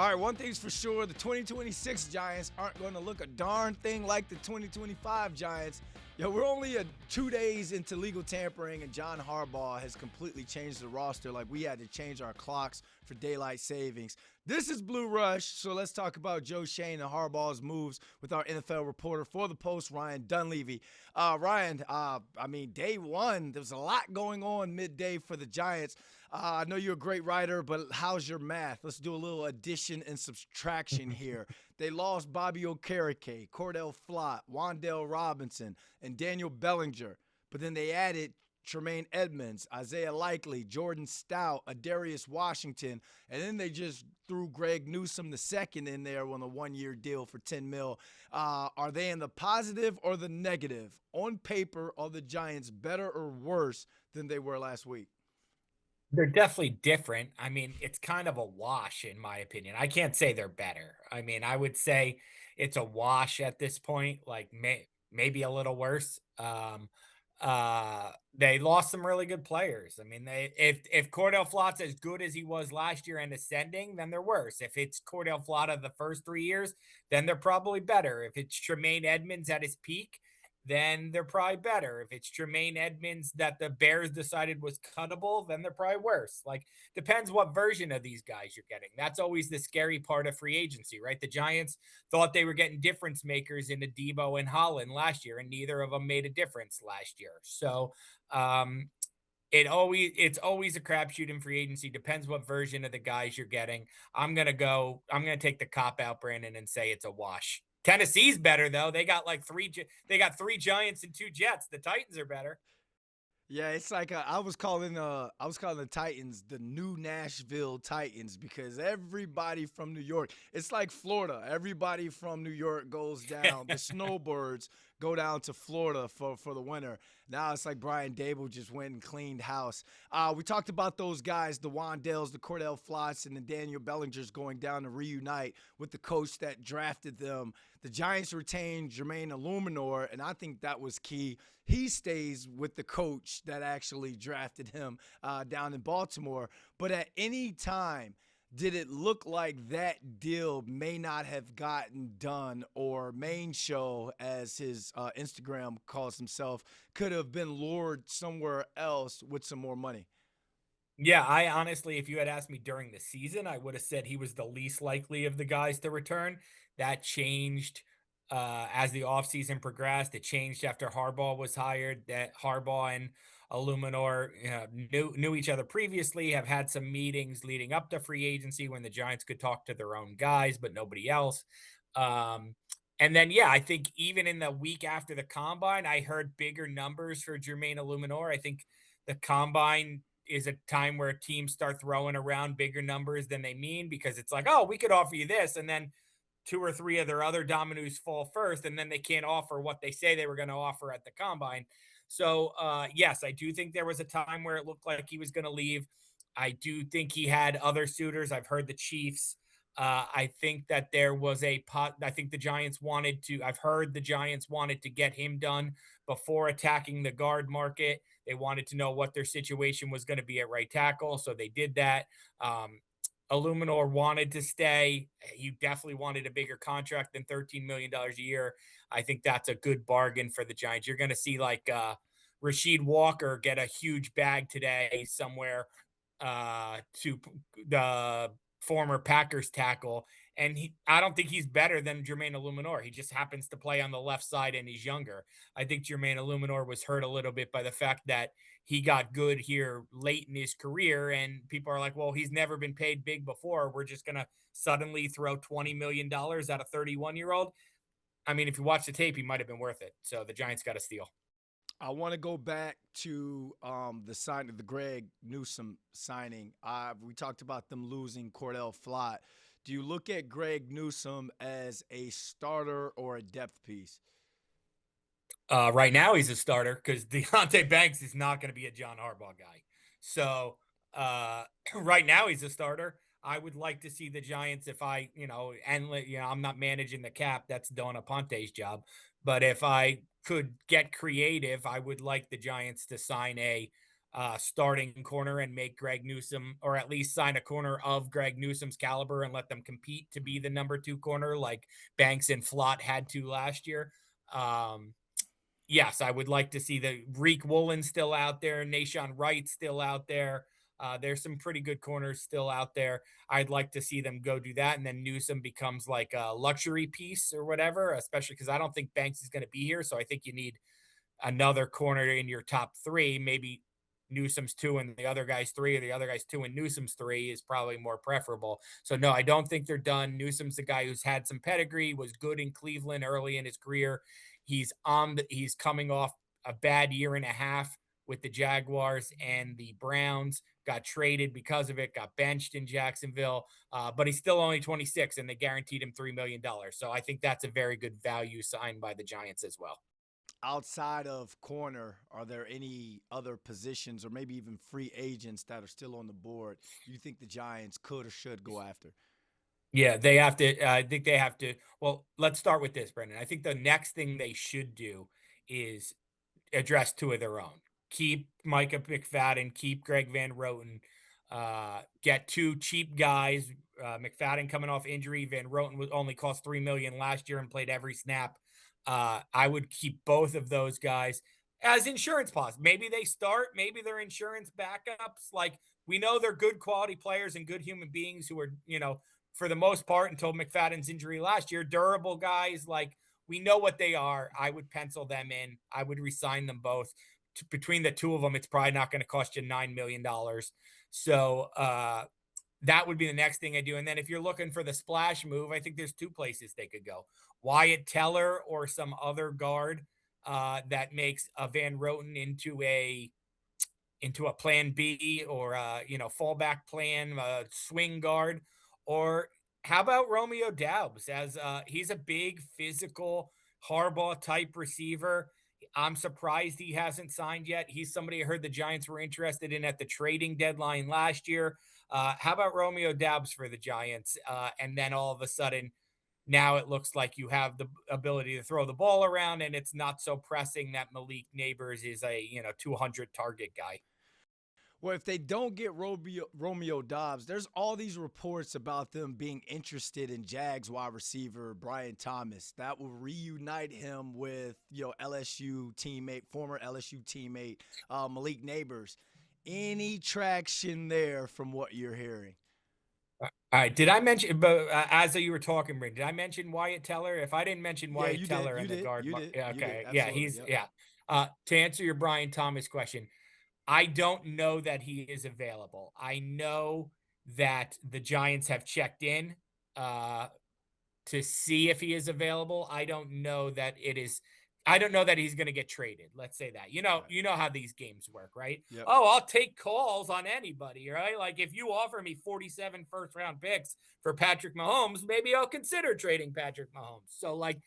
All right, one thing's for sure, the 2026 Giants aren't going to look a darn thing like the 2025 Giants. Yo, we're only 2 days into legal tampering, and John Harbaugh has completely changed the roster like we had to change our clocks for daylight savings. This is Blue Rush, so let's talk about Joe Shane and Harbaugh's moves with our NFL reporter for the Post, Ryan Dunleavy. Ryan, day one, there was a lot going on midday for the Giants. I know you're a great writer, but how's your math? Let's do a little addition and subtraction here. They lost Bobby Okereke, Cordell Flott, Wan'Dale Robinson, and Daniel Bellinger. But then they added Tremaine Edmonds, Isaiah Likely, Jordan Stout, Adarius Washington, and then they just threw Greg Newsome II in there on a one-year deal for $10 million. Are they in the positive or the negative? On paper, are the Giants better or worse than they were last week? They're definitely different. I mean, it's kind of a wash in my opinion. I can't say they're better. I mean, I would say it's a wash at this point, like maybe a little worse. They lost some really good players. I mean, if Cordell Flott's as good as he was last year and ascending, then they're worse. If it's Cordell Flott of the first 3 years, then they're probably better. If it's Tremaine Edmonds at his peak, then they're probably better. If it's Tremaine Edmonds that the Bears decided was cuttable, then they're probably worse. Like, depends what version of these guys you're getting. That's always the scary part of free agency, right? The Giants thought they were getting difference makers in Debo and Holland last year, and neither of them made a difference last year. So, it's always a crapshoot in free agency. Depends what version of the guys you're getting. I'm gonna take the cop out, Brandon, and say it's a wash. Tennessee's better though. They got three Giants and two Jets. The Titans are better. Yeah, it's like I was calling the Titans the new Nashville Titans because everybody from New York, it's like Florida. Everybody from New York goes down. The Snowbirds go down to Florida for the winter. Now it's like Brian Dable just went and cleaned house. We talked about those guys, the Wan'Dales, the Cordell Flotts, and the Daniel Bellingers going down to reunite with the coach that drafted them. The Giants retained Jermaine Aluminor, and I think that was key. He stays with the coach that actually drafted him down in Baltimore. But at any time, did it look like that deal may not have gotten done, or Main Show, as his Instagram calls himself, could have been lured somewhere else with some more money? Yeah, I honestly, if you had asked me during the season, I would have said he was the least likely of the guys to return. That changed as the offseason progressed. It changed after Harbaugh was hired. That Harbaugh and Aluminor knew each other previously, have had some meetings leading up to free agency when the Giants could talk to their own guys, but nobody else. Um, and then, yeah, I think even in the week after the combine, I heard bigger numbers for Jermaine Aluminor. I think the combine is a time where teams start throwing around bigger numbers than they mean, because it's like, oh, we could offer you this. And then two or three of their other dominoes fall first, and then they can't offer what they say they were going to offer at the combine. So, yes, I do think there was a time where it looked like he was going to leave. I do think he had other suitors. I've heard the Chiefs. I think that there was a pot. I think the Giants wanted to. I've heard the Giants wanted to get him done before attacking the guard market. They wanted to know what their situation was going to be at right tackle, so they did that. Aluminor wanted to stay. He definitely wanted a bigger contract than $13 million a year. I think that's a good bargain for the Giants. You're going to see like Rasheed Walker get a huge bag today somewhere to the former Packers tackle. And I don't think he's better than Jermaine Aluminor. He just happens to play on the left side and he's younger. I think Jermaine Aluminor was hurt a little bit by the fact that he got good here late in his career. And people are like, well, he's never been paid big before. We're just going to suddenly throw $20 million at a 31-year-old. I mean, if you watch the tape, he might have been worth it. So the Giants got a steal. I want to go back to the sign of the Greg Newsome signing. We talked about them losing Cordell Flott. Do you look at Greg Newsome as a starter or a depth piece? Right now, he's a starter because Deontay Banks is not going to be a John Harbaugh guy. So right now, he's a starter. I would like to see the Giants, if I, I'm not managing the cap. That's Donna Ponte's job. But if I could get creative, I would like the Giants to sign starting corner and make Greg Newsome, or at least sign a corner of Greg Newsome's caliber and let them compete to be the number 2 corner like Banks and Flott had to last year. Yes, I would like to see the Reek Woolen still out there, Nashawn Wright still out there. There's some pretty good corners still out there. I'd like to see them go do that, and then Newsome becomes like a luxury piece or whatever, especially because I don't think Banks is going to be here. So I think you need another corner in your top 3, maybe Newsome's 2 and the other guy's 3, or the other guy's 2 and Newsome's 3 is probably more preferable. So no, I don't think they're done. Newsome's the guy who's had some pedigree, was good in Cleveland early in his career. He's coming off a bad year and a half with the Jaguars and the Browns, got traded because of it, got benched in Jacksonville, but he's still only 26 and they guaranteed him $3 million. So I think that's a very good value sign by the Giants as well. Outside of corner, are there any other positions or maybe even free agents that are still on the board you think the Giants could or should go after? Yeah, they have to. I think they have to. Well, let's start with this, Brendan. I think the next thing they should do is address 2 of their own. Keep Micah McFadden, keep Greg Van Roten, get 2 cheap guys. McFadden coming off injury, Van Roten was only cost $3 million last year and played every snap. I would keep both of those guys as insurance policy. Maybe they start, maybe they're insurance backups. Like, we know they're good quality players and good human beings who are, for the most part, until McFadden's injury last year, durable guys. Like, we know what they are. I would pencil them in. I would resign them both. Between the 2 of them, it's probably not going to cost you $9 million. So that would be the next thing I do. And then if you're looking for the splash move, I think there's 2 places they could go. Wyatt Teller or some other guard that makes a Van Roten into a plan B, or fallback plan, swing guard. Or how about Romeo Doubs, as he's a big physical Harbaugh type receiver. I'm surprised he hasn't signed yet. He's somebody I heard the Giants were interested in at the trading deadline last year. How about Romeo Doubs for the Giants? And then all of a sudden, now it looks like you have the ability to throw the ball around, and it's not so pressing that Malik Neighbors is a 200 target guy. Well, if they don't get Romeo Doubs, there's all these reports about them being interested in Jags wide receiver Brian Thomas. That will reunite him with former LSU teammate Malik Neighbors. Any traction there from what you're hearing? All right. Did I mention, but as you were talking, Rick, did I mention Wyatt Teller? If I didn't mention Yeah, Wyatt you did. Teller You and the did. guard, You did. yeah, You did. okay. Yeah, Absolutely. Yep. to answer your Brian Thomas question, I don't know that he is available. I know that the Giants have checked in to see if he is available. I don't know that he's going to get traded. Let's say that. Right. You know how these games work, right? Yep. Oh, I'll take calls on anybody, right? Like, if you offer me 47 first round picks for Patrick Mahomes, maybe I'll consider trading Patrick Mahomes. So, like,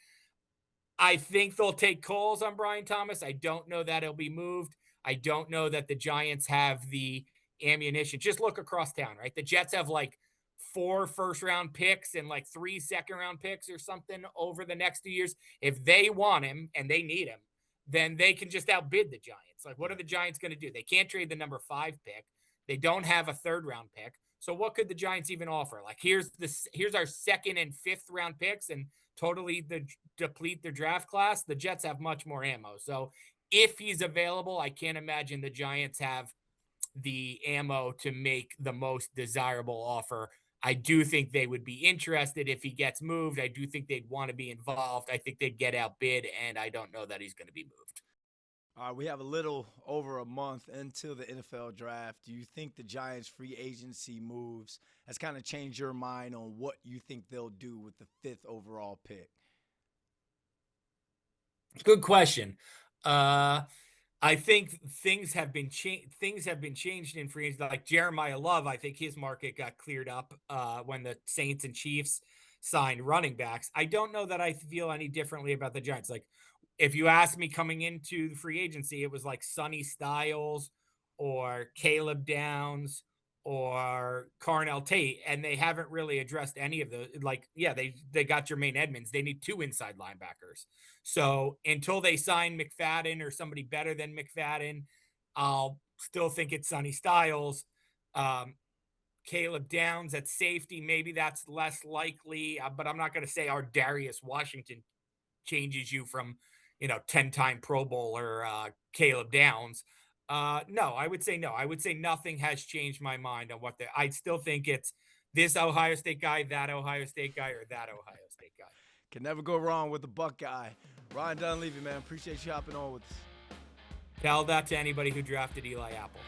I think they'll take calls on Brian Thomas. I don't know that he'll be moved. I don't know that the Giants have the ammunition. Just look across town, right? The Jets have like 4 first round picks and like 3 second round picks or something over the next 2 years. If they want him and they need him, then they can just outbid the Giants. Like, what are the Giants going to do? They can't trade the number 5 pick. They don't have a 3rd round pick. So what could the Giants even offer? Like, here's our 2nd and 5th round picks and totally deplete their draft class. The Jets have much more ammo. So if he's available, I can't imagine the Giants have the ammo to make the most desirable offer. I do think they would be interested if he gets moved. I do think they'd want to be involved. I think they'd get outbid, and I don't know that he's going to be moved. All right, we have a little over a month until the NFL draft. Do you think the Giants' free agency moves has kind of changed your mind on what you think they'll do with the 5th overall pick? Good question. I think things have been changed in free agency. Like Jeremiah Love, I think his market got cleared up when the Saints and Chiefs signed running backs. I don't know that I feel any differently about the Giants. Like, if you asked me coming into the free agency, it was like Sonny Styles or Caleb Downs or Carnell Tate, and they haven't really addressed any of those. Like, yeah, they got Jermaine Edmonds. They need 2 inside linebackers. So until they sign McFadden or somebody better than McFadden, I'll Still think it's Sonny Styles. Caleb Downs at safety, maybe that's less likely, but I'm not going to say our Darius Washington changes you from, 10-time Pro Bowler Caleb Downs. No, I would say no. I would say nothing has changed my mind on what I still think it's this Ohio State guy, that Ohio State guy, or that Ohio State guy. Can never go wrong with the Buckeye. Ryan Dunleavy, man, appreciate you hopping on with us. Tell that to anybody who drafted Eli Apple.